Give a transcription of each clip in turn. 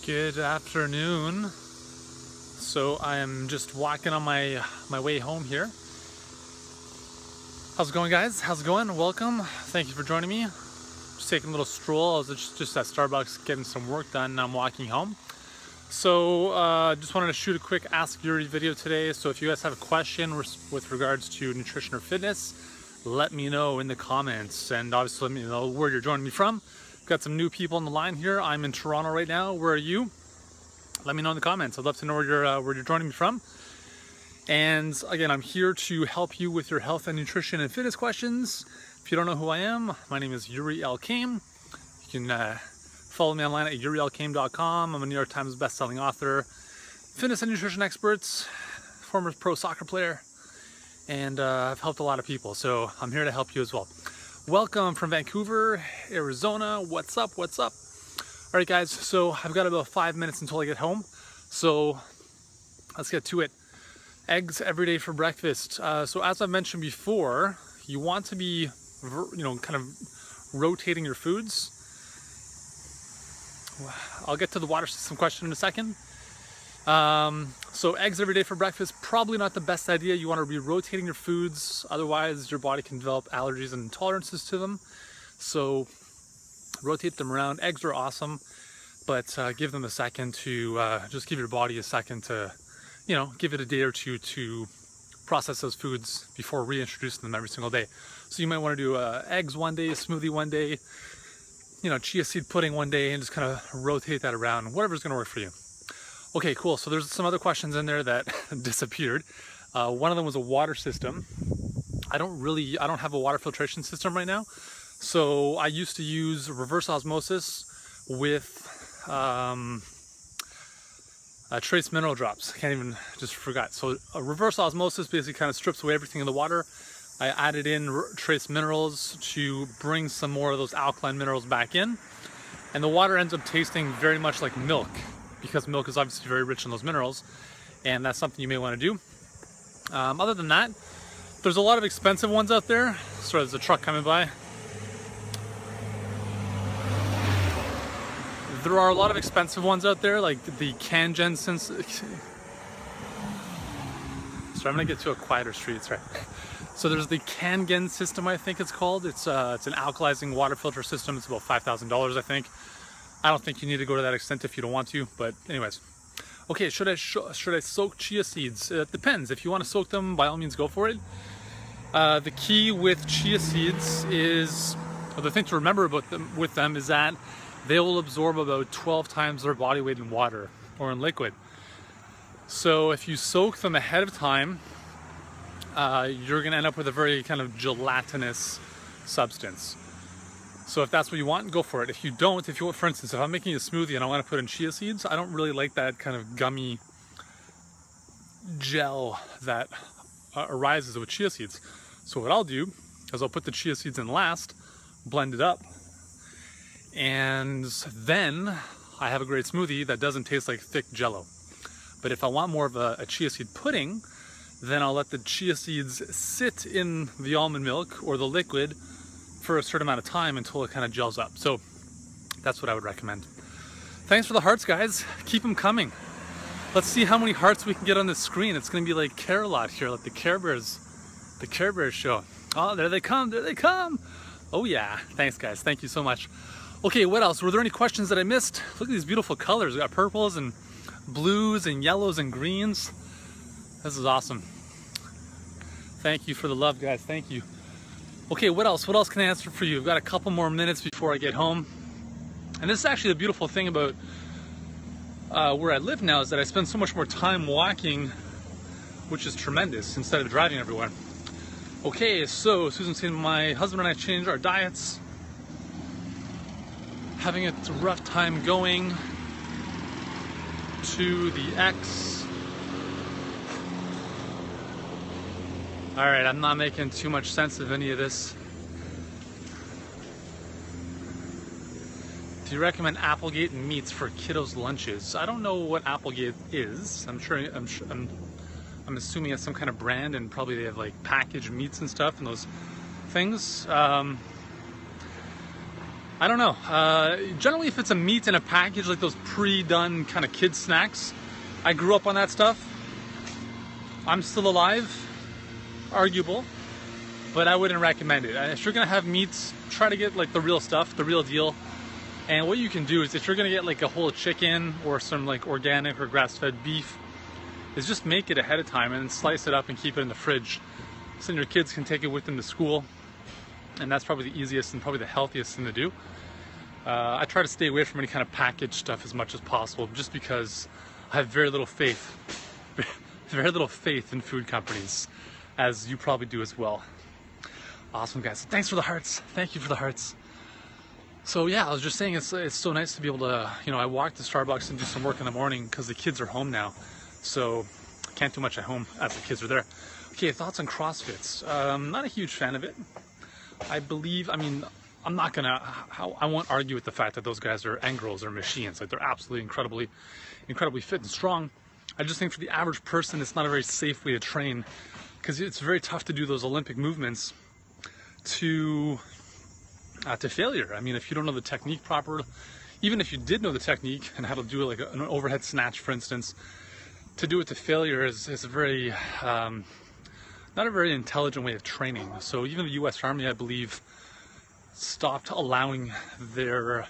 Good afternoon. So I am just walking on my way home here. How's it going, guys? How's it going? Welcome. Thank you for joining me. Just taking a little stroll. I was just at Starbucks getting some work done and I'm walking home. So just wanted to shoot a quick Ask Yuri video today. So if you guys have a question with regards to nutrition or fitness, let me know in the comments, and obviously let me know where you're joining me from. Got some new people on the line here. I'm in Toronto right now. Where are you? Let me know in the comments. I'd love to know where you're joining me from. And again, I'm here to help you with your health and nutrition and fitness questions. If you don't know who I am, my name is Yuri Elkaim. You can follow me online at yurielkaim.com. I'm a New York Times bestselling author, fitness and nutrition expert, former pro soccer player, and I've helped a lot of people. So I'm here to help you as well. Welcome from Vancouver, Arizona. What's up? What's up? All right, guys. So I've got about 5 minutes until I get home. So let's get to it. Eggs every day for breakfast. So as I mentioned before, you want to be, kind of rotating your foods. I'll get to the water system question in a second. So eggs every day for breakfast, probably not the best idea. You want to be rotating your foods, otherwise your body can develop allergies and intolerances to them. So rotate them around. Eggs are awesome, but give them a second to, just give your body a second to, give it a day or two to process those foods before reintroducing them every single day. So you might want to do eggs one day, a smoothie one day, chia seed pudding one day, and just kind of rotate that around, whatever's going to work for you. Okay, cool. So there's some other questions in there that disappeared. One of them was a water system. I don't have a water filtration system right now. So I used to use reverse osmosis with trace mineral drops. Just forgot. So a reverse osmosis basically kind of strips away everything in the water. I added in trace minerals to bring some more of those alkaline minerals back in. And the water ends up tasting very much like milk, because milk is obviously very rich in those minerals, and that's something you may want to do. Other than that, there's a lot of expensive ones out there. Sorry, there's a truck coming by. There are a lot of expensive ones out there, like the CanGen Sorry, I'm gonna get to a quieter street, that's right. So there's the CanGen system, I think it's called. It's an alkalizing water filter system. It's about $5,000, I think. I don't think you need to go to that extent if you don't want to, but anyways. Okay, should I soak chia seeds? It depends. If you want to soak them, by all means, go for it. The key with chia seeds is, the thing to remember about them is that they will absorb about 12 times their body weight in water or in liquid. So if you soak them ahead of time, you're going to end up with a very kind of gelatinous substance. So if that's what you want, go for it. If you don't, for instance, if I'm making a smoothie and I want to put in chia seeds, I don't really like that kind of gummy gel that arises with chia seeds. So what I'll do is I'll put the chia seeds in last, blend it up, and then I have a great smoothie that doesn't taste like thick jello. But if I want more of a chia seed pudding, then I'll let the chia seeds sit in the almond milk or the liquid for a certain amount of time until it kind of gels up. So that's what I would recommend. Thanks for the hearts, guys. Keep them coming. Let's see how many hearts we can get on the screen. It's gonna be like Care-a-Lot here, like the Care Bears show. Oh, there they come, there they come. Oh yeah, thanks guys, thank you so much. Okay, what else? Were there any questions that I missed? Look at these beautiful colors. We got purples and blues and yellows and greens. This is awesome. Thank you for the love, guys, thank you. Okay, what else? What else can I answer for you? I've got a couple more minutes before I get home. And this is actually the beautiful thing about where I live now, is that I spend so much more time walking, which is tremendous, instead of driving everywhere. Okay, so Susan's saying my husband and I changed our diets. Having a rough time going to the X. All right, I'm not making too much sense of any of this. Do you recommend Applegate meats for kiddos' lunches? I don't know what Applegate is. I'm assuming it's some kind of brand, and probably they have like packaged meats and stuff and those things. I don't know. Generally, if it's a meat in a package, like those pre-done kind of kid snacks, I grew up on that stuff. I'm still alive, arguable, but I wouldn't recommend it. If you're gonna have meats, try to get like the real stuff, the real deal. And what you can do is, if you're gonna get like a whole chicken or some like organic or grass-fed beef, is just make it ahead of time and then slice it up and keep it in the fridge. So then your kids can take it with them to school. And that's probably the easiest and probably the healthiest thing to do. I try to stay away from any kind of packaged stuff as much as possible, just because I have very little faith in food companies, as you probably do as well. Awesome, guys. Thanks for the hearts. Thank you for the hearts. So yeah, I was just saying, it's so nice to be able to, I walk to Starbucks and do some work in the morning because the kids are home now. So I can't do much at home as the kids are there. Okay, thoughts on CrossFits. Not a huge fan of it. I won't argue with the fact that those guys and girls are machines. Like, they're absolutely incredibly fit and strong. I just think for the average person, it's not a very safe way to train, because it's very tough to do those Olympic movements to failure. I mean, if you don't know the technique proper, even if you did know the technique and how to do like an overhead snatch, for instance, to do it to failure is a very not a very intelligent way of training. So even the U.S. Army, I believe, stopped allowing their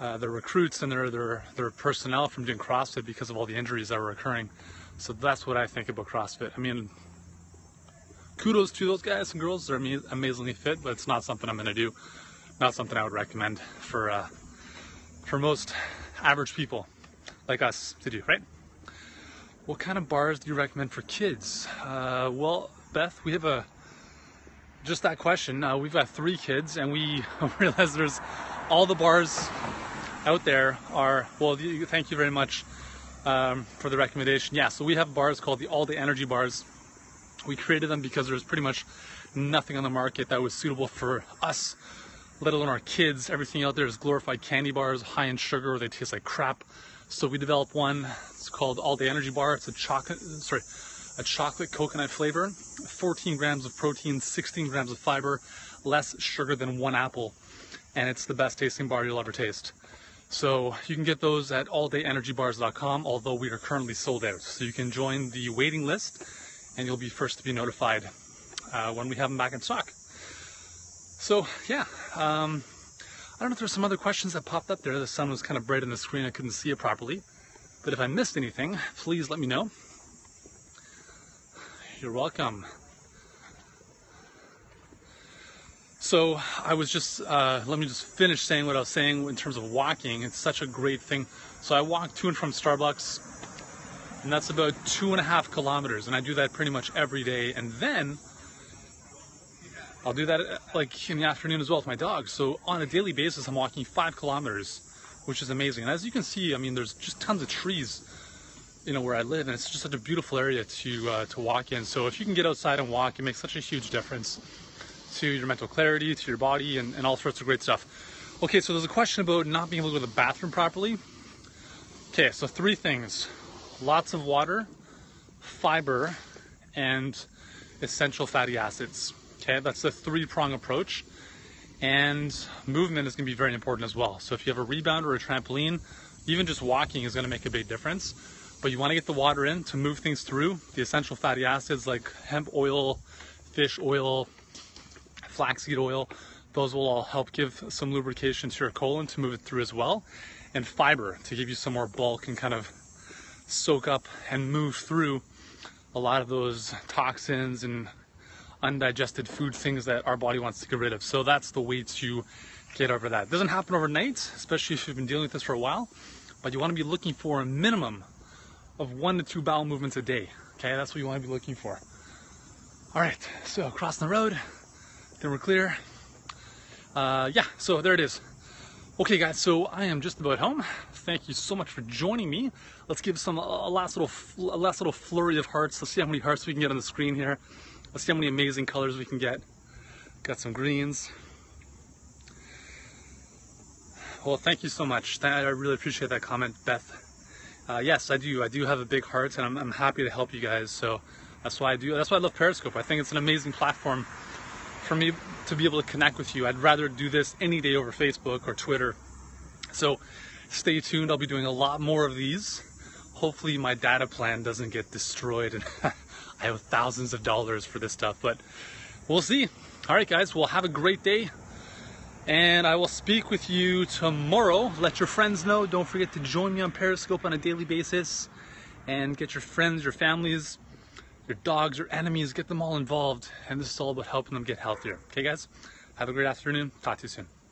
recruits and their personnel from doing CrossFit because of all the injuries that were occurring. So that's what I think about CrossFit. I mean, kudos to those guys and girls. They're amazingly fit, but it's not something I'm going to do. Not something I would recommend for most average people like us to do, right? What kind of bars do you recommend for kids? Well, Beth, we have just that question. We've got 3 kids, and we realize there's all the bars out there are, well, thank you very much for the recommendation. Yeah, so we have bars called the All Day Energy bars. We created them because there was pretty much nothing on the market that was suitable for us, let alone our kids. Everything out there is glorified candy bars, high in sugar, or they taste like crap. So we developed one. It's called All Day Energy Bar. It's a chocolate coconut flavor, 14 grams of protein, 16 grams of fiber, less sugar than 1 apple, and it's the best tasting bar you'll ever taste. So you can get those at alldayenergybars.com, although we are currently sold out. So you can join the waiting list, and you'll be first to be notified when we have them back in stock. So yeah, I don't know if there's some other questions that popped up there. The sun was kind of bright on the screen, I couldn't see it properly. But if I missed anything, please let me know. You're welcome. So I was just, let me just finish saying what I was saying in terms of walking. It's such a great thing. So I walk to and from Starbucks, and that's about 2.5 kilometers. And I do that pretty much every day. And then I'll do that like in the afternoon as well with my dog. So on a daily basis, I'm walking 5 kilometers, which is amazing. And as you can see, I mean, there's just tons of trees, where I live, and it's just such a beautiful area to walk in. So if you can get outside and walk, it makes such a huge difference to your mental clarity, to your body, and all sorts of great stuff. Okay, so there's a question about not being able to go to the bathroom properly. Okay, so 3 things: lots of water, fiber, and essential fatty acids. Okay, that's the 3-prong approach. And movement is going to be very important as well. So if you have a rebound or a trampoline, even just walking is going to make a big difference. But you want to get the water in to move things through. The essential fatty acids like hemp oil, fish oil, flaxseed oil, those will all help give some lubrication to your colon to move it through as well. And fiber to give you some more bulk and kind of soak up and move through a lot of those toxins and undigested food things that our body wants to get rid of. So that's the way to get over that. It doesn't happen overnight, especially if you've been dealing with this for a while, but you want to be looking for a minimum of 1 to 2 bowel movements a day. Okay, that's what you want to be looking for. All right, so crossing the road, then we're clear. Yeah, so there it is. Okay guys, so I am just about home. Thank you so much for joining me. Let's give a last little flurry of hearts. Let's see how many hearts we can get on the screen here. Let's see how many amazing colors we can get. Got some greens. Well, thank you so much. I really appreciate that comment, Beth. Yes, I do. I do have a big heart, and I'm happy to help you guys. So that's why I do. That's why I love Periscope. I think it's an amazing platform for me to be able to connect with you. I'd rather do this any day over Facebook or Twitter. So stay tuned. I'll be doing a lot more of these. Hopefully my data plan doesn't get destroyed and I have thousands of dollars for this stuff, but we'll see. All right, guys, well, have a great day. And I will speak with you tomorrow. Let your friends know. Don't forget to join me on Periscope on a daily basis. And get your friends, your families, your dogs, your enemies, get them all involved. And this is all about helping them get healthier. Okay, guys? Have a great afternoon. Talk to you soon.